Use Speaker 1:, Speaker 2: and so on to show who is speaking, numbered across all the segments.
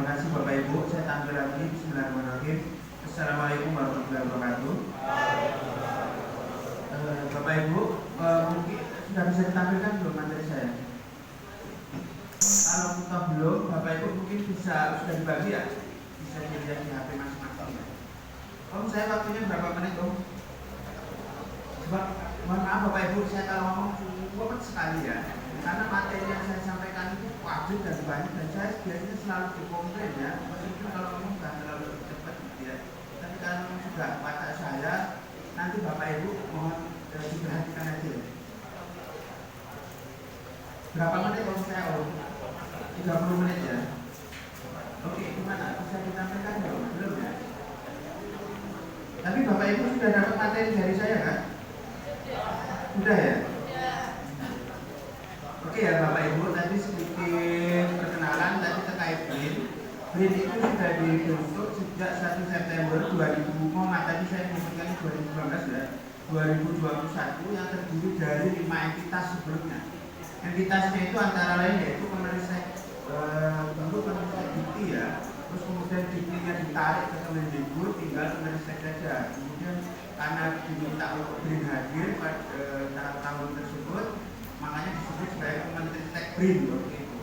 Speaker 1: kasih Bapak Ibu, saya tampil lagi. Bismillahirrahmanirrahim. Assalamualaikum warahmatullahi wabarakatuh. Bapak Ibu, mungkin sudah bisa ditampilkan belum materi saya? Kalau kita belum, Bapak Ibu mungkin sudah dibagi ya, bisa dilihat di HP masing-masing ya. Om, saya waktunya berapa menit Om? Sebab mohon maaf Bapak Ibu, saya kalau ngomong cukup sekali ya, karena materi yang saya sampaikan itu wajib dan banyak, dan saya biasanya selalu dikomplain ya, meskipun kalau ngomong nggak terlalu cepat gitu ya. Tapi kalau sudah watak saya, nanti Bapak Ibu mohon diperhatikan aja. Berapa menit kalau saya Om? 30 menit ya. Oke, gimana? Bisa ditampilkan belum? Belum ya? Tapi Bapak Ibu sudah dapat materi dari saya kan? Sudah ya? Oke ya Bapak Ibu, tadi sedikit perkenalan tadi terkait BRIN. BRIN itu sudah dibentuk sejak 1 September 2000, tadi saya menyebutkan 2019 ya, 2021, yang terdiri dari 5 entitas sebelumnya. Entitasnya itu antara lain yaitu Kemenristek, bentuk Kemenristek Dikti ya, terus kemudian Diktinya ditarik ke Kemendikbud, tinggal Kemenristek saja. Kemudian karena diminta untuk BRIN hadir pada tahun tersebut, makanya disebut sebagai Kemenristek BRIN waktu itu.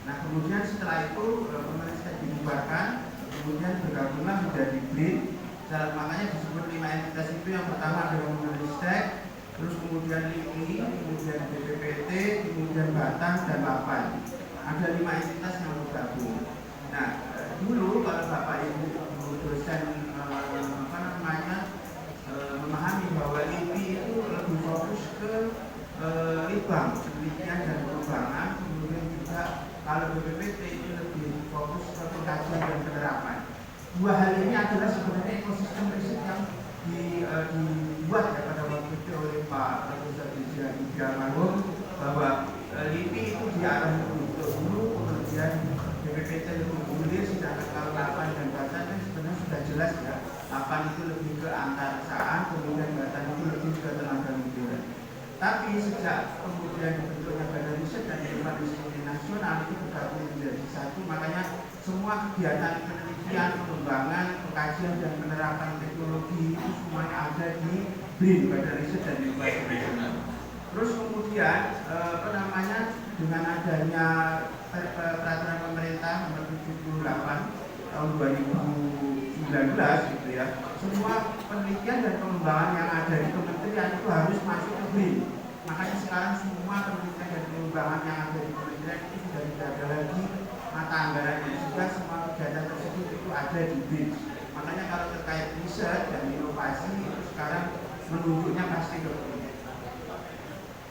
Speaker 1: Nah kemudian setelah itu Kemenristek dibubarkan, kemudian bergabunglah menjadi BRIN. Makanya disebut 5 entitas itu. Yang pertama adalah Kemenristek, terus kemudian LIPI, kemudian BPPT, kemudian Batam dan Lapan. Ada 5 entitas yang bergabung. Nah dulu kalau Bapak Ibu dosen memahami bahwa LIPI itu lebih fokus ke litbang, penelitian dan pengembangan, kemudian juga kalau BPPT itu lebih fokus ke pengkajian dan penerapan. Dua hal ini adalah sebenarnya ekosistem riset yang dibuat ya pada waktu itu oleh Pak Profesor Ija Marhum, bahwa LIPI itu diarah untuk dulu, kemudian BPPT lebih kemudian sedangkan kalau Lapan dan Batam kan sebenarnya sudah jelas ya, Lapan itu lebih ke antarksaan, kemudian Batam itu lebih ke tenaga nuklir. Tapi sejak kemudian dibentuknya Badan Riset dan Inovasi Nasional itu bergabung menjadi satu, makanya semua kegiatan penelitian, pengembangan, pengkajian dan penerapan teknologi itu semuanya ada di BRIN, Badan Riset dan Inovasi Nasional. Terus kemudian dengan adanya peraturan pemerintah nomor 78 tahun 2019 gitu ya, semua penelitian dan pengembangan yang ada di kementerian itu harus masuk ke BRIN. Makanya sekarang semua penelitian dan pengembangan yang ada di kementerian itu sudah tidak ada lagi mata anggarannya, sehingga semua kegiatan tersebut itu ada di BRIN. Makanya kalau terkait riset dan inovasi itu sekarang menunjuknya pasti ke BRIN.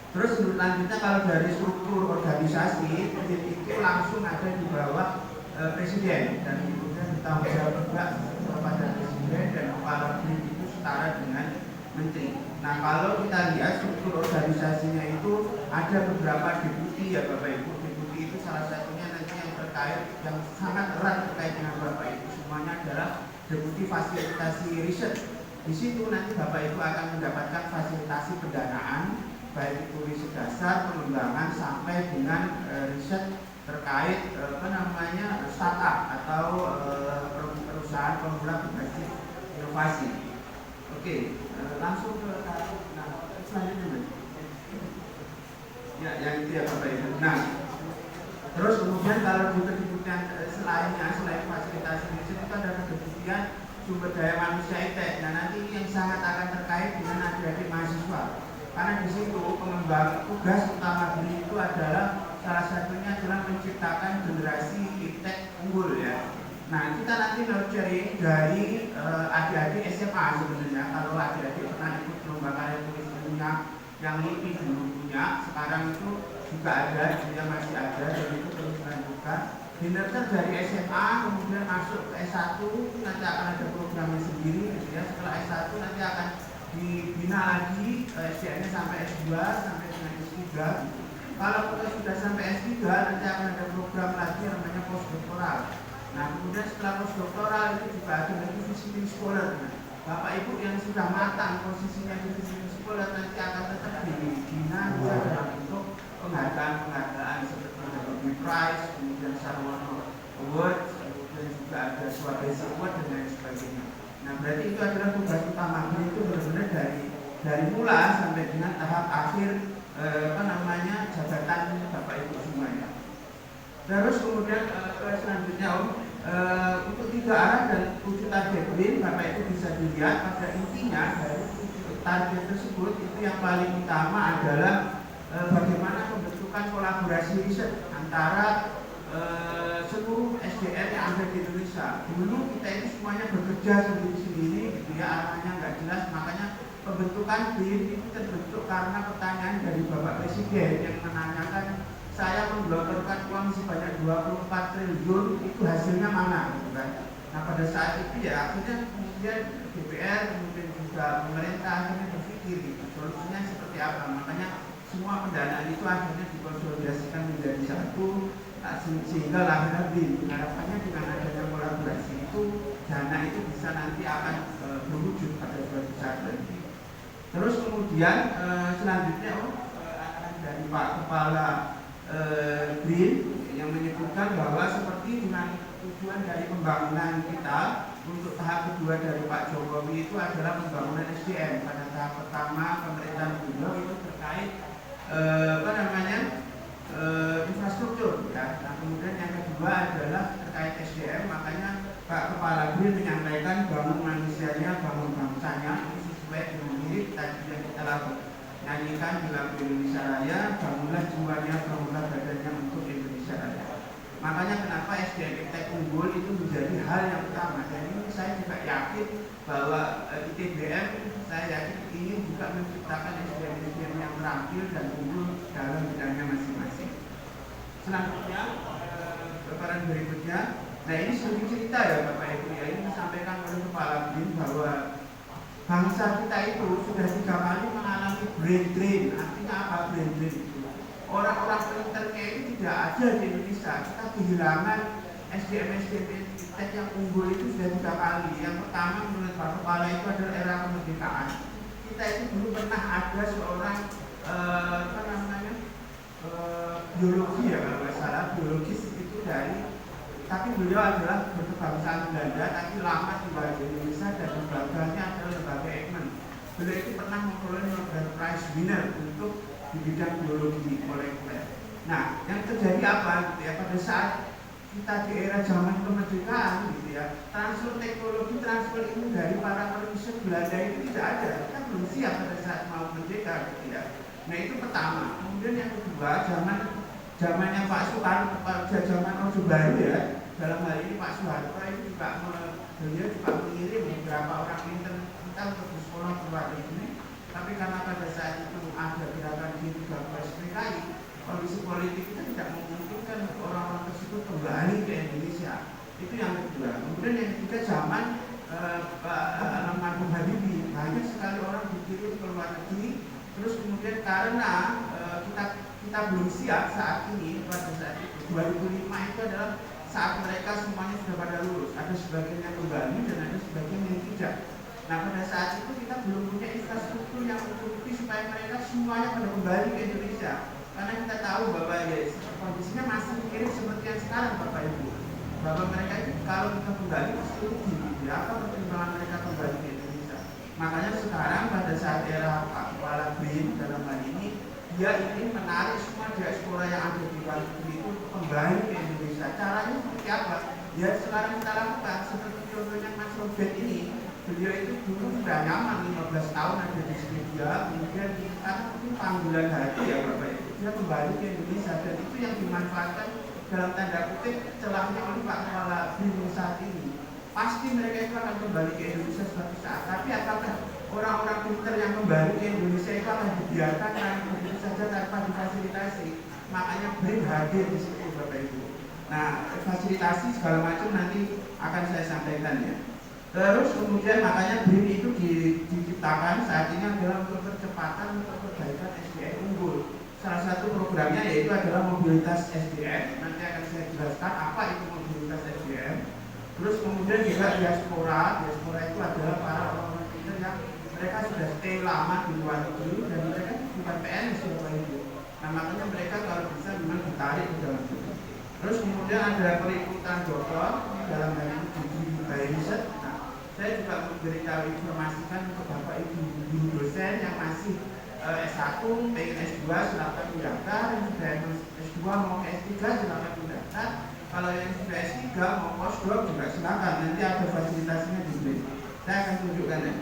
Speaker 1: Terus selanjutnya kalau dari struktur organisasi, BRIN itu langsung ada di bawah Presiden, dan kemudian bertanggung jawab juga kepada Presiden, dan kepala BRIN itu setara dengan Menteri. Nah kalau kita lihat struktur organisasinya itu ada beberapa deputi ya Bapak Ibu. Deputi itu salah satunya nanti yang terkait, yang sangat erat terkait dengan Bapak Ibu semuanya adalah deputi fasilitasi riset. Di situ nanti Bapak Ibu akan mendapatkan fasilitasi pendanaan, baik itu riset dasar, pengembangan sampai dengan riset terkait startup atau perusahaan pemula berbasis inovasi. Oke, langsung ke selanjutnya. Ya, yang itu ya Bapak Ibu. Nah, terus kemudian kalau di kedeputian selain fasilitasi riset itu ada kedeputian sumber daya manusia ITEK. Nah nanti ini yang sangat akan terkait dengan adik-adik mahasiswa. Karena di situ pengembang tugas utama BRIN itu adalah salah satunya adalah menciptakan generasi ITEK unggul ya. Nah kita nanti nurturing dari adik-adik SMA sebenarnya. Kalau adik-adik pernah ikut lomba karya tulis ilmiah yang LIPI dulu punya, sekarang itu juga ada, dia masih ada, dan itu terus dilanjutkan. Dinurture dari SMA kemudian masuk ke S1, nanti akan ada programnya sendiri gitu ya. Setelah S1 nanti akan dibina lagi SDN-nya sampai S2 sampai dengan S3. Kalau kita sudah sampai S3 nanti akan ada program lagi yang namanya postdoktoral. Nah kemudian setelah postdoktoral itu juga ada lagi visiting scholar. Nah, Bapak Ibu yang sudah matang posisinya di visiting scholar nanti akan tetap dibina dalam bentuk penghargaan seperti WB Prize, kemudian Sarwono Award, kemudian juga ada swadaya kuat dan lain sebagainya. Nah berarti itu adalah tugas utama BRIN itu benar-benar dari mula sampai dengan tahap akhir jabatan Bapak Ibu semuanya. Terus kemudian selanjutnya untuk 3 arah dan 7 target BRIN Bapak Ibu bisa dilihat pada intinya dari target tersebut itu yang paling utama adalah bagaimana pembentukan kolaborasi riset antara seluruh SDM yang ada di Indonesia. Dulu kita itu semuanya bekerja sendiri-sendiri gitu ya, arahnya nggak jelas, makanya pembentukan BRIN itu terbentuk karena pertanyaan dari Bapak Presiden yang menanyakan, saya menggelontorkan uang sebanyak 24 triliun itu hasilnya mana gitu kan. Nah pada saat itu ya akhirnya kemudian DPR kemudian juga pemerintah akhirnya berpikir gitu, solusinya seperti apa. Makanya semua pendanaan itu akhirnya dikonsolidasikan menjadi satu, sehingga lahirnya BRIN. Harapannya dengan adanya kolaborasi itu dana itu bisa nanti akan berwujud pada suatu saat nanti. Terus kemudian selanjutnya dari Pak Kepala BRIN yang menyebutkan bahwa seperti dengan tujuan dari pembangunan kita untuk tahap kedua dari Pak Jokowi itu adalah pembangunan SDM. Pada tahap pertama pemerintahan beliau itu terkait infrastruktur ya. Nah kemudian yang kedua adalah terkait SDM, makanya Pak Kepala BRIN menyampaikan bangun manusianya, bangun bangsanya, ini sesuai dengan mirip tadi yang kita lakukan. Nyanyikan di lagu Indonesia Raya, bangunlah jiwanya, bangunlah badannya untuk Indonesia Raya. Makanya kenapa SDM Iptek unggul itu menjadi hal yang utama. Dan ini saya juga yakin bahwa ITBM saya yakin ingin juga menciptakan SDM yang terampil dan unggul dalam bidangnya masing-masing. Selanjutnya, paparan berikutnya. Nah ini sedikit cerita ya Bapak Ibu ya, ini disampaikan oleh Kepala BRIN bahwa bangsa kita itu sudah 3 kali mengalami brain drain. Artinya apa brain drain itu? Orang-orang pinternya itu tidak ada di Indonesia. Kita kehilangan SDM yang unggul itu sudah 3 kali. Yang pertama menurut Pak Kepala itu adalah era kemerdekaan. Kita itu dulu pernah ada seorang biologi ya kalau nggak salah, biologis itu tapi beliau adalah berkebangsaan Belanda, tapi lama tinggal di Indonesia dan lembaganya adalah lembaga Eijkman. Beliau itu pernah memperoleh Nobel Prize winner untuk di bidang biologi molekuler. Nah, yang terjadi apa gitu ya, pada saat kita di era zaman kemerdekaan gitu ya, transfer teknologi, transfer ilmu dari para peneliti Belanda itu tidak ada. Kita belum siap pada saat mau merdeka gitu ya. Nah itu pertama. Kemudian yang kedua, zamannya Pak Soekarno, zaman Orde Baru ya, dalam hal ini Pak Soeharto itu juga beliau juga mengirim beberapa orang pinter kita untuk bersekolah ke luar negeri. Tapi karena pada saat itu ada gerakan G30 PKI, kondisi politik kita tidak memungkinkan orang-orang tersebut kembali ke Indonesia. Itu yang kedua. Kemudian yang ketiga, zaman Pak Almarhum Habibie, banyak sekali orang dikirim ke luar negeri. Terus kemudian karena kita belum siap saat ini, pada saat itu 2005 itu adalah saat mereka semuanya sudah pada lulus. Ada sebagian yang kembali dan ada sebagian yang tidak. Nah pada saat itu kita belum punya infrastruktur yang mencukupi supaya mereka semuanya pada kembali ke Indonesia. Karena kita tahu bahwa ya, kondisinya masih mirip seperti yang sekarang Bapak Ibu. Bahwa mereka itu kalau kita kembali pasti rugi. Ya, apa pertimbangan mereka kembali ke Indonesia? Makanya sekarang pada saat era Pak Kepala BRIN dalam hal ini, dia ingin menarik semua diaspora yang ada di luar negeri itu kembali ke Indonesia. Caranya seperti apa? Ya sekarang kita lakukan seperti contohnya Mas Robert ini. Beliau itu dulu sudah nyaman 15 tahun ada di Swedia, kemudian karena mungkin panggilan hati ya Bapak Ibu, dia kembali ke Indonesia dan itu yang dimanfaatkan dalam tanda kutip celahnya oleh Pak Kepala BRIN saat ini. Pasti mereka itu akan kembali ke Indonesia suatu saat. Tapi apakah orang-orang pinter yang kembali ke Indonesia itu akan dibiarkan begitu saja tanpa difasilitasi? Makanya BRIN hadir di situ Bapak Ibu. Nah, fasilitasi segala macam nanti akan saya sampaikan ya. Terus kemudian makanya BRIN itu diciptakan saat ini adalah untuk percepatan untuk perbaikan SDM unggul. Salah satu programnya yaitu adalah mobilitas SDM. Nanti akan saya jelaskan apa itu mobilitas SDM. Terus kemudian juga diaspora itu adalah para orang-orang pintar yang mereka sudah stay lama di luar negeri dan mereka bukan PNS Bapak Ibu. Nah makanya mereka kalau bisa memang ditarik ke dalam negeri. Terus kemudian ada periputan dokter dalam hal ini memberitahu informasikan untuk Bapak Ibu guru dosen yang masih S1 pengen S2 silakan mendaftar, yang sudah S2 mau S3 silakan mendaftar, kalau yang sudah S3 mau postdoc juga silakan, nanti ada fasilitasinya di sini. Saya akan tunjukkan ya.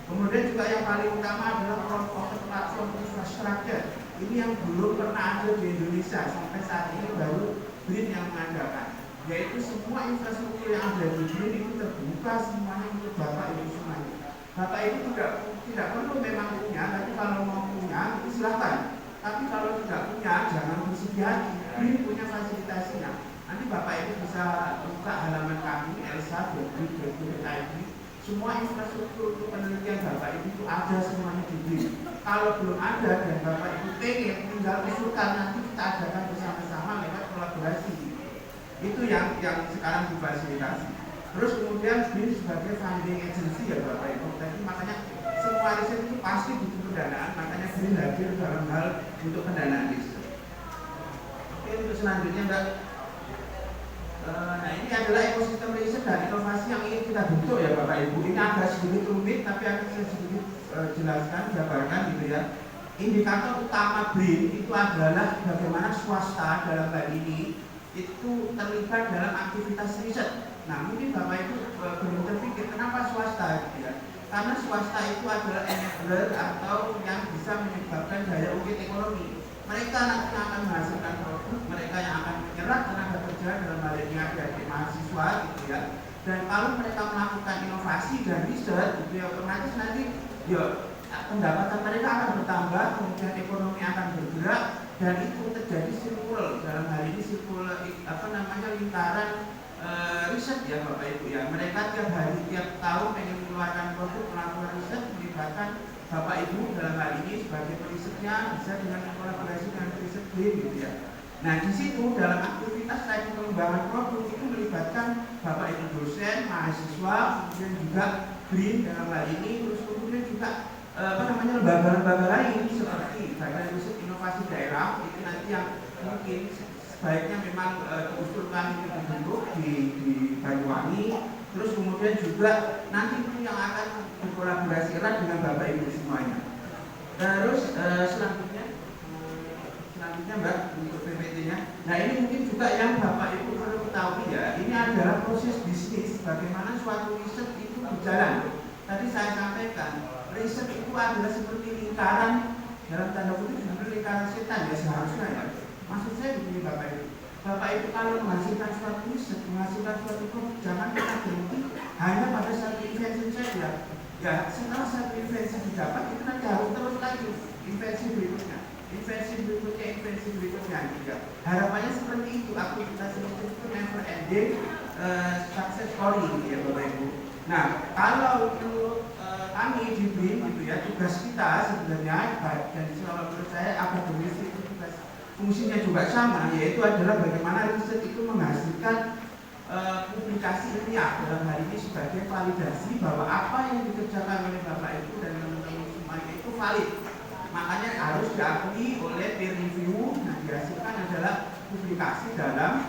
Speaker 1: Kemudian juga yang paling utama adalah platform infrastruktur. Ini yang belum pernah ada di Indonesia sampai saat ini, baru BRIN yang mengadakan. Yaitu semua infrastruktur yang ada di BRIN itu terbuka semuanya untuk Bapak Ibu semuanya. Bapak Ibu tidak perlu memang punya, tapi kalau mau punya itu silakan. Tapi kalau tidak punya jangan bersedih hati. BRIN punya fasilitasinya. Nanti Bapak Ibu bisa buka halaman kami elsa.brin.id. Semua infrastruktur untuk penelitian Bapak Ibu itu ada semuanya di BRIN. Kalau belum ada dan Bapak Ibu pengen, tinggal usulkan, nanti kita adakan bersama-sama lewat kolaborasi. Itu yang sekarang difasilitasi. Terus kemudian BRIN sebagai funding agency ya Bapak Ibu. Tadi makanya semua riset itu pasti butuh pendanaan, makanya BRIN hadir dalam hal untuk pendanaan riset. Oke, untuk selanjutnya Mbak. Nah ini adalah ekosistem riset dan inovasi yang ingin kita bentuk ya Bapak Ibu. Ini agak sedikit rumit tapi akan saya sedikit jelaskan, jabarkan gitu ya. Indikator utama BRIN itu adalah bagaimana swasta dalam hal ini itu terlibat dalam aktivitas riset. Nah mungkin Bapak Ibu belum terpikir kenapa swasta gitu ya. Karena swasta itu adalah enabler atau yang bisa menyebabkan daya ungkit ekonomi. Mereka nanti akan menghasilkan produk, mereka yang akan menyerap tenaga kerja dalam hal ini adik-adik mahasiswa gitu ya. Dan kalau mereka melakukan inovasi dan riset gitu ya, otomatis nanti ya pendapatan mereka akan bertambah, kemudian ekonomi akan bergerak dan itu terjadi sirkul, dalam hal ini sirkul lingkaran riset ya Bapak Ibu ya. Mereka tiap hari, tiap tahun pengen mengeluarkan produk, melakukan riset, melibatkan Bapak Ibu dalam hal ini sebagai perisetnya bisa dengan kolaborasi dengan periset BRIN gitu ya. Nah di situ dalam aktivitas tadi pengembangan produk itu melibatkan Bapak Ibu dosen, mahasiswa, kemudian juga BRIN dalam hal ini, terus kemudian juga lembaga-lembaga lain seperti Badan Riset Inovasi Daerah itu nanti yang mungkin sebaiknya memang diusulkan itu dibentuk di Banyuwangi. Terus kemudian juga nanti itu yang akan berkolaborasi erat dengan Bapak Ibu semuanya. Terus selanjutnya Mbak untuk PPT-nya. Nah ini mungkin juga yang Bapak Ibu perlu ketahui ya. Ini adalah proses bisnis bagaimana suatu riset itu berjalan. Tadi saya sampaikan riset itu adalah seperti lingkaran, dalam tanda kutip seperti lingkaran setan ya seharusnya ya. Maksud saya begini Bapak Ibu. Bapak Ibu kalau menghasilkan suatu riset, menghasilkan suatu produk, jangan pernah berhenti hanya pada satu invensi saja. Ya, setelah satu invensi didapat, itu nanti harus terus lagi invensi berikutnya, ya. Harapannya seperti itu, aktivitas riset itu never ending success story ya Bapak Ibu. Nah, kalau untuk kami di BRIN gitu ya, tugas kita sebenarnya dan kalau menurut saya akademis itu fungsinya juga sama, yaitu adalah bagaimana riset itu menghasilkan publikasi ilmiah dalam hal ini sebagai validasi bahwa apa yang dikerjakan oleh Bapak Ibu dan teman-teman semuanya itu valid. Makanya harus diakui oleh peer review. Nah, dihasilkan adalah publikasi dalam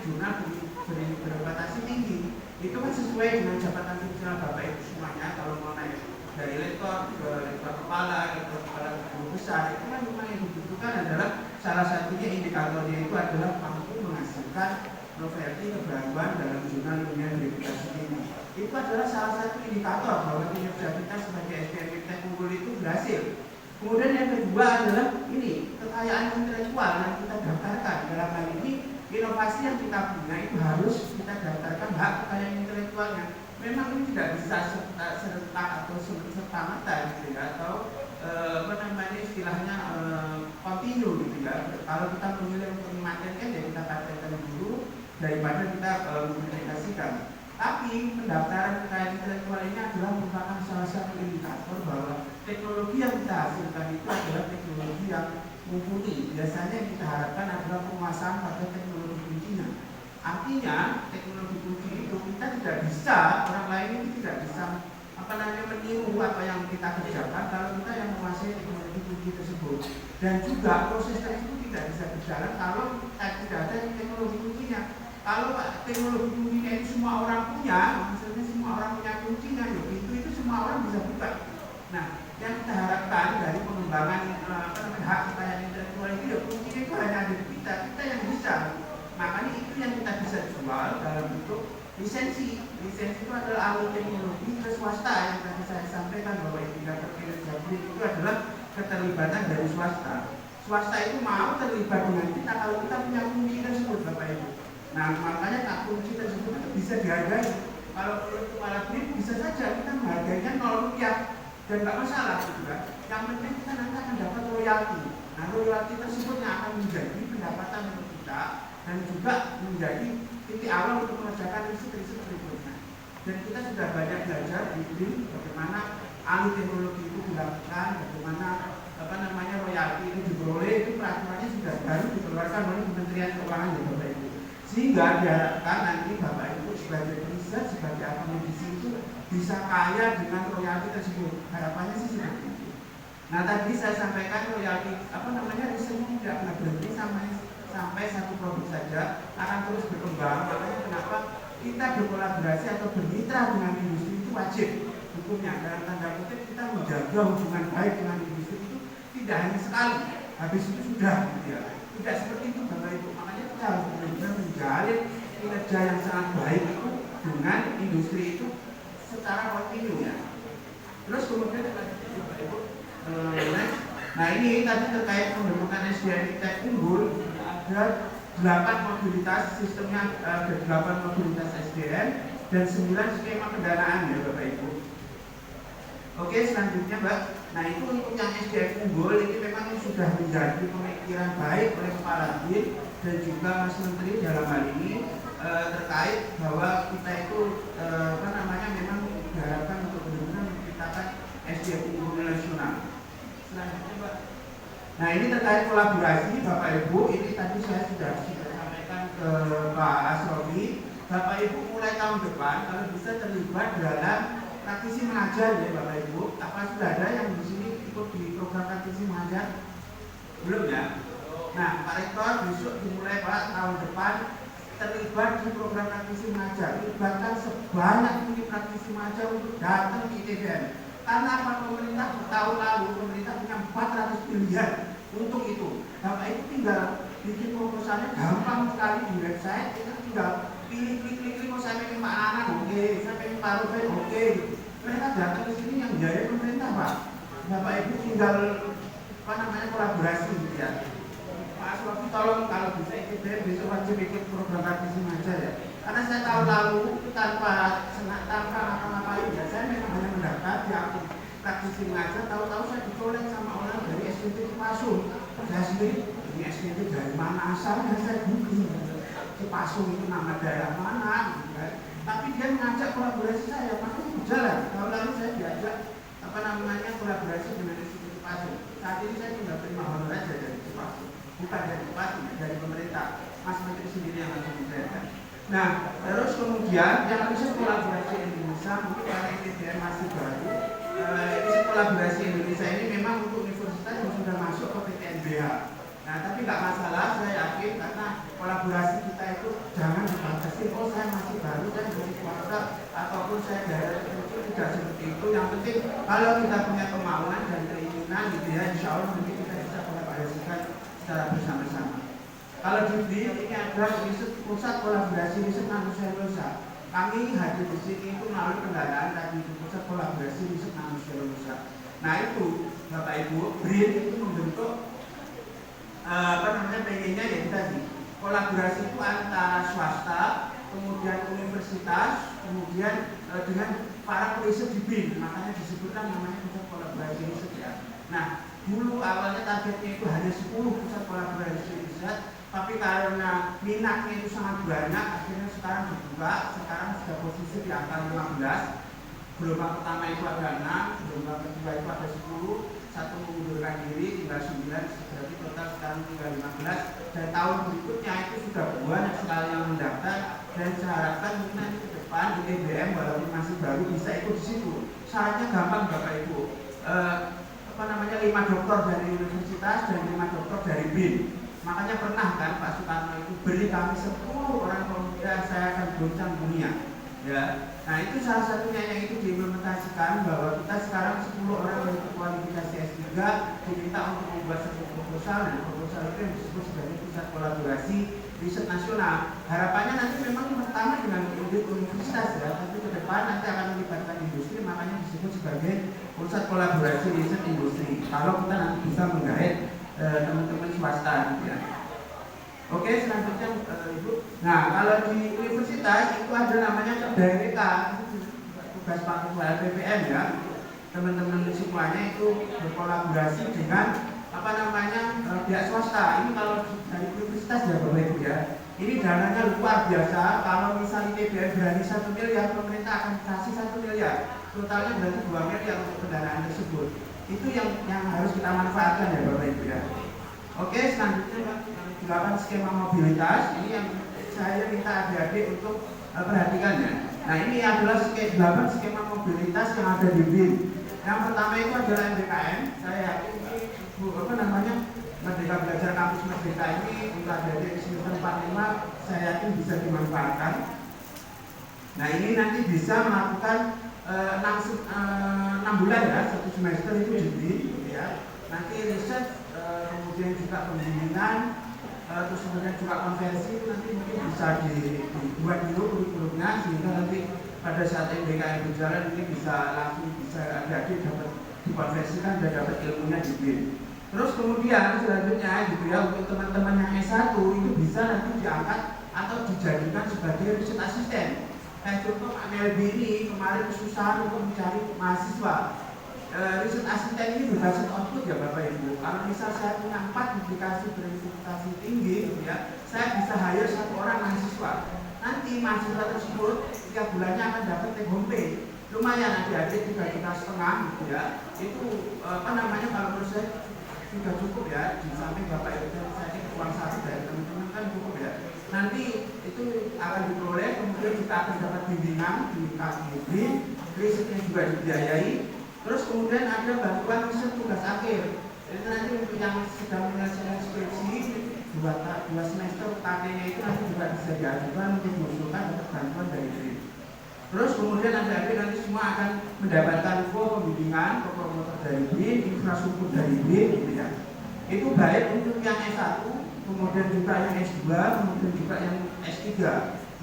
Speaker 1: jurnal berreputasi tinggi. Itu kan sesuai dengan jabatan fungsional Bapak Ibu semuanya. Kalau mau naik dari lektor ke lektor kepala guru besar, itu kan memang yang dibutuhkan adalah salah satunya indikatornya itu adalah mampu menghasilkan novelty kebaruan dalam jurnal ilmiah berreputasi tinggi. Itu adalah salah satu indikator bahwa kinerja kita sebagai SDM unggul itu berhasil. Kemudian yang kedua adalah ini kekayaan intelektual yang kita daftarkan. Dalam hal ini inovasi yang kita punya itu harus kita daftarkan hak kekayaan intelektualnya. Memang ini tidak bisa serentak atau serta-merta gitu ya, atau istilahnya continue gitu ya. Kalau kita memilih untuk mematenkan ya kita patenkan dulu daripada kita mempublikasikan. Tapi pendaftaran kekayaan intelektual ini adalah merupakan salah satu indikator bahwa teknologi yang kita hasilkan itu adalah teknologi yang mumpuni. Biasanya yang kita harapkan adalah penguasaan pada teknologi kuncinya. Artinya teknologi kunci itu kita tidak bisa, orang lain itu tidak bisa meniru apa yang kita kerjakan kalau kita yang menguasai teknologi kunci tersebut. Dan juga proses tersebut tidak bisa berjalan kalau tidak ada teknologi kuncinya. Kalau teknologi kuncinya itu semua orang punya, maksudnya semua orang punya kuncinya, itu semua orang bisa buka. Nah, yang kita harapkan dari pengembangan hak kekayaan intelektual itu ya kuncinya itu hanya ada di kita yang bisa. Makanya itu yang kita bisa jual dalam bentuk lisensi. Lisensi itu adalah alih teknologi ke swasta yang tadi saya sampaikan bahwa indikator kinerja BRIN itu adalah keterlibatan dari swasta. Swasta itu mau terlibat dengan kita kalau kita punya kunci tersebut, Bapak Ibu. Nah, makanya kunci tersebut itu bisa dihargai. Kalau menurut kepala BRIN bisa saja kita menghargainya 0 rupiah dan nggak masalah juga. Yang penting kita nanti akan dapat royalti. Nah, royalti tersebut yang akan menjadi pendapatan untuk kita dan juga menjadi titik awal untuk mengerjakan riset-riset berikutnya. Dan kita sudah banyak belajar di BRIN bagaimana alih teknologi itu dilakukan, bagaimana royalti itu diperoleh, itu peraturannya sudah baru dikeluarkan oleh Kementerian Keuangan ya Bapak Ibu. Sehingga diharapkan nanti Bapak Ibu sebagai riset, sebagai akademisi itu bisa kaya dengan royalti tersebut. Harapannya sih seperti itu. Nah, tadi saya sampaikan royalti risetnya tidak pernah berhenti sampai satu produk saja, akan terus berkembang. Makanya kenapa kita berkolaborasi atau bermitra dengan industri itu wajib hukumnya. Dalam tanda kutip kita menjaga hubungan baik dengan industri itu tidak hanya sekali, habis itu sudah gitu ya. Tidak seperti itu Bapak Ibu. Makanya kita harus benar-benar menjalin kinerja yang sangat baik itu dengan industri itu secara kontinu ya. Terus kemudian Bapak Ibu, nah ini tadi terkait pembentukan SDM Tech unggul, ada 8 mobilitas sistemnya, ada 8 mobilitas SDM dan 9 skema pendanaan ya Bapak Ibu. Oke, selanjutnya Mbak. Nah, itu untuk yang SDM unggul ini memang sudah menjadi pemikiran baik oleh Kepala BRIN dan juga Mas Menteri dalam hal ini terkait bahwa kita itu memang diharapkan untuk benar-benar menciptakan SDM unggul nasional. Selanjutnya Mbak. Nah, ini terkait kolaborasi Bapak Ibu, ini tadi saya sudah sampaikan ke Pak Asrofi. Bapak Ibu mulai tahun depan kalau bisa terlibat dalam praktisi mengajar ya Bapak Ibu. Apa sudah ada yang di sini ikut di program praktisi mengajar? Belum ya? Nah, Pak Rektor besok dimulai Pak tahun depan terlibat di program praktisi mengajar. Libatkan sebanyak mungkin praktisi mengajar untuk datang di ITBM. Karena apa? Pemerintah tahun lalu pemerintah punya 400 miliar untuk itu. Bapak Ibu tinggal bikin proposalnya gampang sekali di website. Kita tinggal pilih mau saya pengen Pak Anang, oke, saya pengen Pak Ruben, oke. Mereka datang ke sini yang biaya pemerintah Pak. Bapak Ibu tinggal kolaborasi gitu ya. Pak Asrofi tolong kalau bisa ITBM besok wajib ikut program praktisi mengajar ya. Karena saya tahun lalu tanpa ngapa-ngapain ya, saya memang hanya mendaftar di akun praktisi mengajar. Tahu-tahu saya dicolek sama orang dari SDT Cipasung. Saya sendiri ini SDT dari mana asalnya saya bingung. Cipasung itu nama daerah mana gitu kan. Tapi dia mengajak kolaborasi saya, makanya berjalan. Tahun lalu saya diajak kolaborasi dengan SDT Cipasung. Saat ini saya tinggal terima honor aja dari Cipasung, bukan dari Cipasung, dari pemerintah. Mas Menteri sendiri yang langsung mencairkan. Nah, terus kemudian yang riset kolaborasi Indonesia, mungkin karena ITBM masih baru, riset kolaborasi Indonesia ini memang untuk universitas yang sudah masuk ke PTNBH. Nah, tapi nggak masalah, saya yakin karena kolaborasi kita itu jangan dibatasi. Oh, saya masih baru, saya dari swasta ataupun saya daerah tertentu, tidak seperti itu. Yang penting kalau kita punya kemauan dan keinginan gitu ya, insya Allah nanti kita bisa kolaborasikan secara bersama-sama. Kalau di BRIN ini ada pusat kolaborasi riset nanoselulosa. Kami hadir di sini itu melalui pendanaan tadi itu pusat kolaborasi riset nanoselulosa. Nah itu Bapak Ibu, BRIN itu membentuk pengennya ya tadi kolaborasi itu antara swasta, kemudian universitas, kemudian dengan para periset di BRIN. Makanya disebutkan namanya pusat kolaborasi riset ya. Nah dulu awalnya targetnya itu hanya 10 pusat kolaborasi riset. Tapi karena minatnya itu sangat banyak, akhirnya sekarang dibuka. Sekarang sudah posisi di angka 15. Gelombang pertama itu ada 6, gelombang kedua itu ada 10. Satu mengundurkan diri, tinggal 9. Berarti total sekarang tinggal 15. Dan tahun berikutnya itu sudah banyak sekali yang mendaftar. Dan saya harapkan mungkin nanti ke depan di ITBM walaupun masih baru bisa ikut di situ. Syaratnya gampang Bapak Ibu. 5 doktor dari universitas dan 5 doktor dari BRIN. Makanya pernah kan Pak Soekarno itu beri kami 10 orang pemuda, saya akan goncang dunia. Ya, nah itu salah satunya yang itu diimplementasikan bahwa kita sekarang 10 orang yang berkualifikasi S3 diminta untuk membuat satu proposal, dan proposal itu yang disebut sebagai pusat kolaborasi riset nasional. Harapannya nanti memang pertama dengan universitas ya, tapi ke depan nanti akan melibatkan industri, makanya disebut sebagai pusat kolaborasi riset industri. Kalau kita nanti bisa menggait teman-teman swasta gitu ya. Oke, selanjutnya Ibu. Nah, kalau di universitas itu ada namanya KBRK, tugas Pak Ketua LPPM ya. Teman-teman semuanya itu berkolaborasi dengan pihak swasta. Ini kalau dari universitas ya Bapak Ibu ya. Ini dananya luar biasa. Kalau misalnya TBM berani 1 miliar, pemerintah akan kasih 1 miliar. Totalnya berarti 2 miliar untuk pendanaan tersebut. Itu yang harus kita manfaatkan ya Bapak Ibu ya. Oke, selanjutnya 8 skema mobilitas. Ini yang saya minta adik-adik untuk perhatikan ya. Nah, ini adalah 8 skema mobilitas yang ada di BIN. Yang pertama itu adalah MBKM. Saya yakin ini Merdeka Belajar Kampus Merdeka ini untuk adik-adik semester 45 saya yakin bisa dimanfaatkan. Nah, ini nanti bisa melakukan 6 bulan ya, 1 semester itu di BIN ya. Nanti riset, kemudian juga pembimbingan, terus kemudian juga konversi itu nanti mungkin bisa dibuat dulu kurikulumnya sehingga nanti pada saat MBKM berjalan ini bisa langsung adik-adik dapat dikonversikan dan dapat ilmunya di BIN. Terus kemudian selanjutnya gitu ya, untuk teman-teman yang S1 itu bisa nanti diangkat atau dijadikan sebagai riset asisten. Kayak contoh Pak Melbi ini kemarin kesusahan untuk mencari mahasiswa. Riset asisten ini berbasis output ya Bapak Ibu. Kalau misal saya punya 4 publikasi berinvestasi tinggi gitu ya, saya bisa hire 1 orang mahasiswa. Nanti mahasiswa tersebut setiap bulannya akan dapat take home pay. Lumayan adik-adik 3,5 juta gitu ya. Itu kalau menurut saya sudah cukup ya, di samping Bapak Ibu saya uang saku dari teman-teman kan cukup ya. Nanti itu akan diperoleh, kemudian kita akan dapat bimbingan di KIB, risetnya juga dibiayai. Terus kemudian ada bantuan riset tugas akhir. Jadi nanti untuk yang sedang menyelesaikan skripsi 2 semester UKT-nya itu nanti juga bisa diajukan untuk mengusulkan dapat bantuan dari BIN. Terus kemudian adik-adik nanti semua akan mendapatkan pembimbingan, promotor dari BIN, infrastruktur dari BIN gitu ya. Itu baik untuk yang S1, kemudian juga yang S2, kemudian juga yang S3.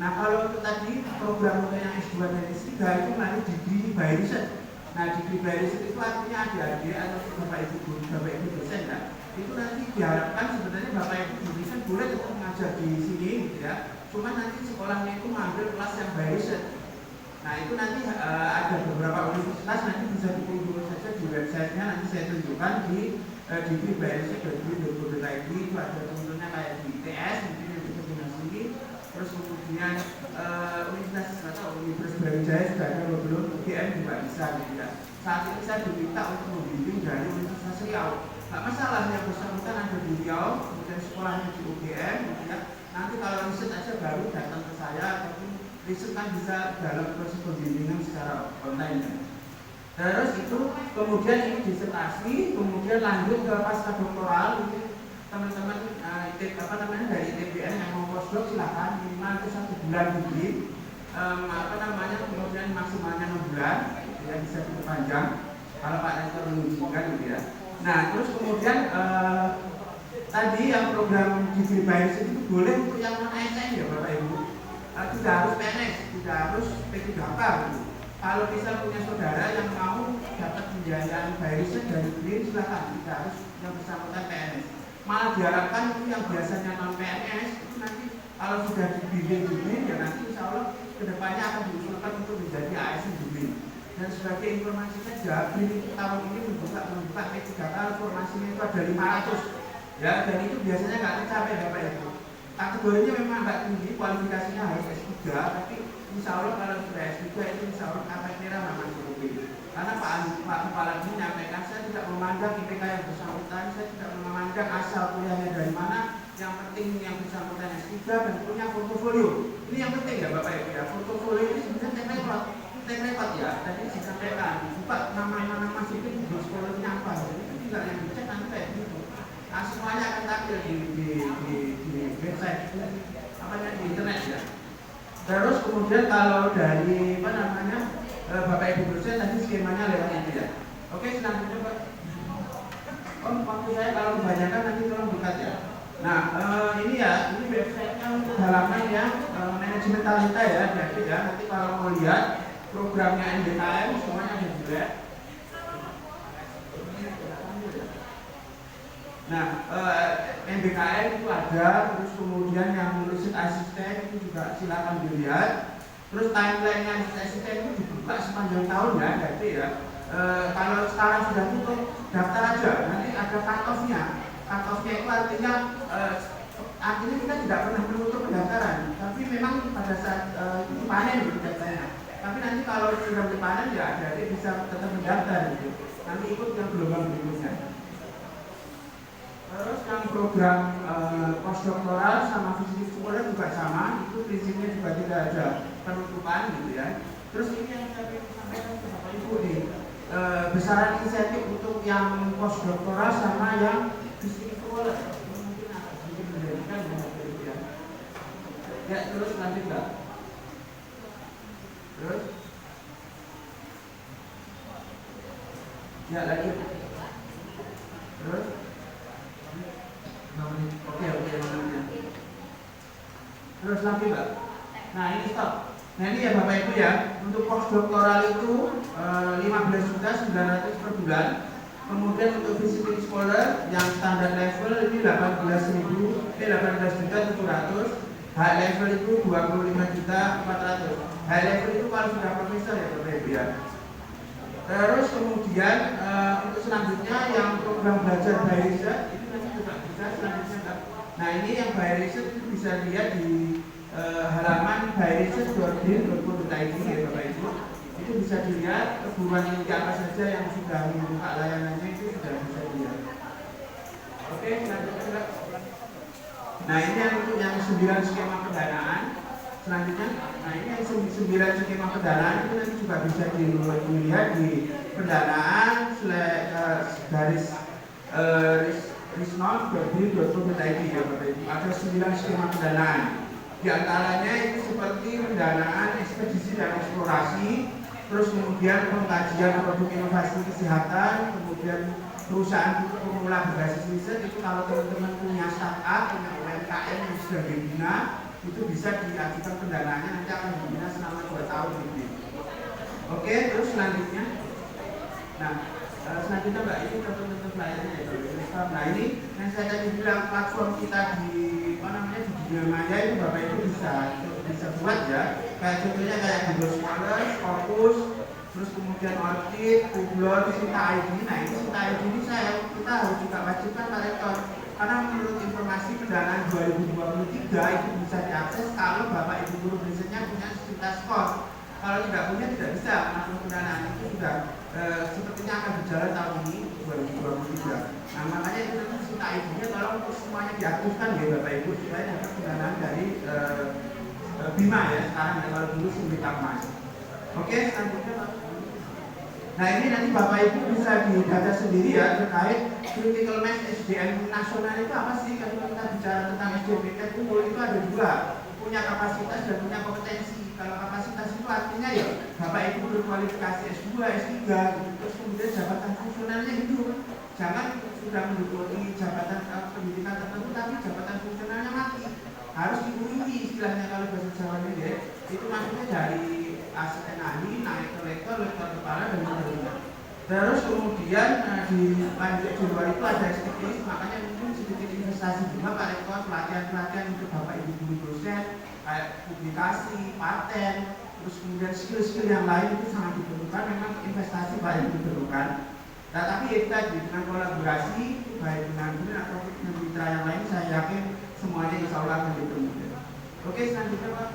Speaker 1: Nah, kalau itu tadi program untuk yang S2 dan S3 itu nanti degree by research. Nah, degree by research itu artinya adik-adik atau Bapak Ibu dosen ya. Itu nanti diharapkan sebenarnya Bapak Ibu dosen boleh tetap mengajar di sini gitu ya. Cuma nanti sekolahnya itu mengambil kelas yang by research. Nah, itu nanti ada beberapa universitas, nanti bisa dikunjungi saja di websitenya, nanti saya tunjukkan di degree.brsc.go.id. itu ada contohnya kayak di ITS, mungkin yang di sini. Terus kemudian Universitas Brawijaya sudah ada, belum UGM juga bisa gitu ya. Saat ini saya diminta untuk membimbing dari Universitas Riau. Nggak masalah, yang bersangkutan ada di Riau, kemudian sekolahnya di UGM gitu ya. Nanti kalau riset aja baru datang ke saya, tapi riset kan bisa dalam proses pembimbingan secara online. Terus itu kemudian ini disertasi, kemudian lanjut ke pasca doktoral. Ini teman-teman dari ITBN yang mau postdoc silakan, minimal itu 1 bulan lebih. Kemudian maksimalnya 6 bulan, ya bisa diperpanjang kalau Pak Rektor mengizinkan gitu ya. Nah, terus kemudian tadi yang program degree by research itu boleh untuk yang non ASN ya Bapak Ibu. Tidak harus PNS, tidak harus P3K gitu. Kalau bisa punya saudara yang mau dapat pembiayaan by research dari BIN, silakan, tidak harus yang bersangkutan PNS. Malah diharapkan itu yang biasanya non PNS itu nanti kalau sudah dibimbing di BIN ya nanti insya Allah kedepannya akan diusulkan untuk menjadi ASN di BIN. Dan sebagai informasi saja, BIN itu tahun ini membuka P3K, formasinya itu ada 500 ya, dan itu biasanya nggak tercapai Bapak Ibu. Kategorinya memang agak tinggi, kualifikasinya harus S3, tapi insya Allah kalau sudah S3 itu insya Allah karpet merah memang cukup. Karena Pak Kepala BIN menyampaikan, saya tidak memandang IPK yang bersangkutan, saya tidak memandang asal kuliahnya dari mana, yang penting yang bersangkutan S3 dan punya portofolio. Ini yang penting ya Bapak Ibu ya, portofolio ini sebenarnya track record ya, tadi disampaikan, buka nama-nama sipil di sekolahnya apa, jadi tinggal yang dicek nanti kayak gitu. Nah, semuanya akan tampil di website, di internet ya. Terus kemudian kalau dari apa namanya Bapak Ibu dosen tadi skemanya lewat itu ya. Oke, selanjutnya Pak. Maksud saya kalau kebanyakan nanti tolong dekat ya. Nah, ini ya, ini websitenya untuk halaman yang manajemen talenta ya, jadi ya nanti kalau mau lihat programnya NBKM semuanya ada juga. Nah, NBKM itu ada, terus kemudian yang riset asisten itu juga silakan dilihat. Terus timeline-nya riset asisten itu dibuka sepanjang tahun ya, jadi ya. Kalau sekarang sudah tutup, daftar aja. Nanti ada cut-off-nya. Cut-off-nya itu artinya kita tidak pernah menutup pendaftaran, tapi memang pada saat itu panen gitu datanya. Tapi nanti kalau sudah dipanen ya jadi bisa tetap mendaftar gitu. Nanti ikut yang gelombang berikutnya. Terus yang program postdoktoral sama visiting scholar juga sama, itu prinsipnya juga tidak ada penutupan gitu ya. Terus ini yang saya ingin sampaikan ke Bapak Ibu nih, besaran insentif untuk yang postdoktoral sama yang visiting scholar mungkin agak sedikit memberikan ya. Ya terus lanjut Mbak. Terus ya lanjut. Terus oke namanya. Terus lagi Mbak. Nah ini stop. Nah ini ya Bapak Ibu ya, untuk postdoktoral itu 15.900 per bulan. Kemudian untuk visiting scholar yang standar level ini 18.700. High level itu 25.400. High level itu kalau sudah profesor ya Bapak Ibu ya. Terus kemudian untuk selanjutnya yang program belajar by riset itu nanti juga bisa selanjutnya. Nah ini yang by riset itu bisa lihat di halaman byriset.bin.co.id ya Bapak Ibu. Itu bisa dilihat perguruan tinggi apa saja yang sudah membuka layanannya itu sudah bisa dilihat. Oke, selanjutnya. Nah ini yang untuk yang 9 skema pendanaan. Selanjutnya, nah ini yang 9 skema pendanaan itu nanti juga bisa dilihat di pendanaan garis risnol.bin.co.id ya Bapak Ibu. Ada 9 skema pendanaan. Di antaranya itu seperti pendanaan ekspedisi dan eksplorasi, terus kemudian pengkajian produk inovasi kesehatan, kemudian perusahaan pemula berbasis riset. Itu kalau teman-teman punya startup, punya UMKM yang sudah dibina, itu bisa diajukan pendanaannya, nanti akan dibina selama 2 tahun gitu. Oke, terus selanjutnya. Nah, selanjutnya Mbak, ini contoh-contoh pelayanannya ya. Nah ini yang saya tadi bilang platform kita di di dunia maya itu Bapak Ibu bisa buat ya. Kayak contohnya kayak Google Scholar, Scopus, terus kemudian Orchid, Google, Sinta ID. Nah ini Sinta ID ini kita harus juga wajibkan Pak Rektor, karena menurut informasi pendanaan 2023 itu bisa diakses kalau Bapak Ibu guru risetnya punya Sinta Score. Kalau tidak punya tidak bisa masuk pendanaan. Itu sudah sepertinya akan berjalan tahun ini 2023. Nah makanya itu nanti Sinta ID-nya kalau untuk semuanya diaktifkan ya Bapak Ibu supaya dapat pendanaan dari Bima ya sekarang ya, kalau dulu Sindikat Mas. Oke, selanjutnya Pak. Nah ini nanti Bapak Ibu bisa didata sendiri ya terkait critical mass SDM nasional itu apa sih. Kalau kita bicara tentang SDM itu ada dua, punya kapasitas dan punya kompetensi. Kalau kapasitas itu artinya ya Bapak Ibu berkualifikasi S2, S3 gitu. Terus kemudian jabatan fungsionalnya hidup. Jangan sudah menduduki jabatan pendidikan tertentu tapi jabatan fungsionalnya mati. Harus diuruti istilahnya kalau bahasa Jawanya ya. Itu maksudnya dari asisten ahli naik ke lektor kepala dan sebagainya. Terus kemudian di luar itu ada STP, makanya mungkin sedikit investasi juga Pak Rektor, pelatihan-pelatihan untuk Bapak Ibu guru dosen, kayak publikasi, paten, terus kemudian skill-skill yang lain itu sangat diperlukan, memang investasi banyak diperlukan. Nah tapi itu tadi dengan kolaborasi baik dengan BUN atau dengan mitra yang lain, saya yakin semuanya insya Allah akan dipermudah. Oke, selanjutnya Pak.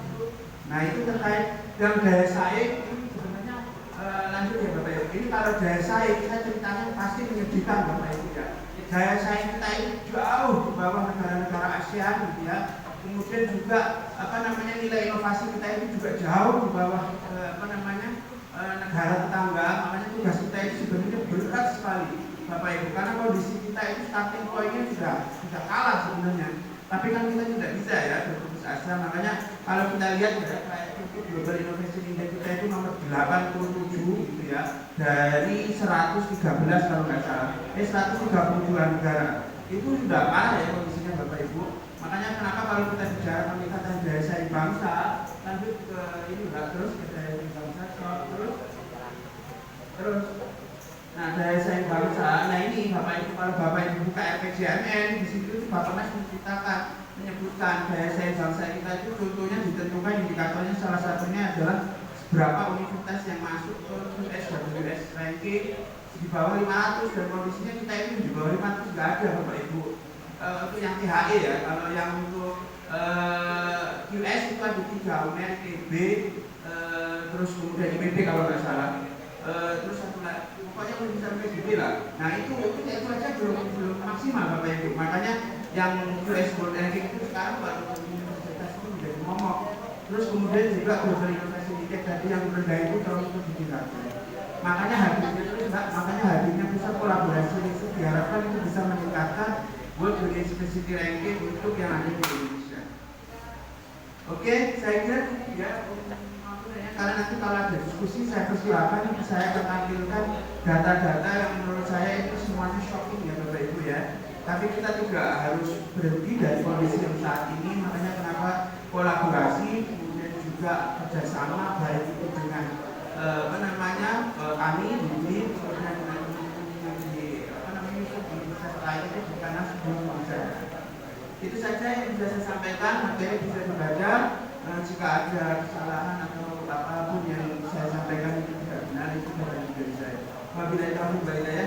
Speaker 1: Nah itu terkait yang daya saing ini sebenarnya lanjut ya Bapak Ibu. Ini kalau daya saing saya ceritanya pasti menyedihkan Bapak Ibu ya. Daya saing kita ini jauh di bawah negara-negara ASEAN gitu ya. Kemudian juga nilai inovasi kita itu juga jauh di bawah negara tetangga. Makanya tugas kita itu sebenarnya berat sekali Bapak Ibu, karena kondisi kita itu starting point-nya sudah kalah sebenarnya. Tapi kan kita tidak bisa ya berputus asa. Makanya kalau kita lihat ya kayak dari 113 kalau nggak salah, 132 negara. Itu sudah parah ya kondisinya Bapak Ibu. Makanya kenapa kalau kita bicara peningkatan daya saing bangsa, lanjut ke ini enggak, terus ke daya saing bangsa, terus. Nah, daya saing bangsa, nah ini Bapak Ibu, kalau Bapak Ibu buka RPJMN, di situ Bapak menyebutkan daya saing bangsa kita itu contohnya ditentukan indikatornya, salah satunya adalah berapa universitas yang masuk ke USWS ranking di bawah 500, dan kondisinya kita ini di bawah 500 nggak ada Bapak Ibu. Untuk yang THE ya, kalau yang untuk QS itu ada 3, UNER, ITB, terus kemudian IPB kalau nggak salah, terus satu lagi, pokoknya belum bisa PBB lah. Nah itu aja belum maksimal Bapak Ibu. Makanya yang QS World Ranking itu sekarang baru universitas itu menjadi momok. Terus kemudian juga Global Innovation Index tadi yang rendah itu terus ditingkatkan. Makanya hadirnya pusat kolaborasi itu diharapkan itu bisa meningkatkan World University Ranking untuk yang ada di Indonesia. Oke, saya kira ya, karena nanti kalau ada diskusi saya persilakan, saya akan tampilkan data-data yang menurut saya itu semuanya shocking ya Bapak Ibu ya. Tapi kita tidak harus berhenti dari kondisi yang saat ini, makanya kenapa kolaborasi kemudian juga kerjasama baik itu dengan kami di kemudian dengan di universitas lain itu karena sebelum bekerja. Itu saja yang bisa saya sampaikan, materi bisa dibaca. Jika ada kesalahan atau apapun yang saya sampaikan itu tidak benar, itu dari saya. Wabillahi taufiq wal hidayah.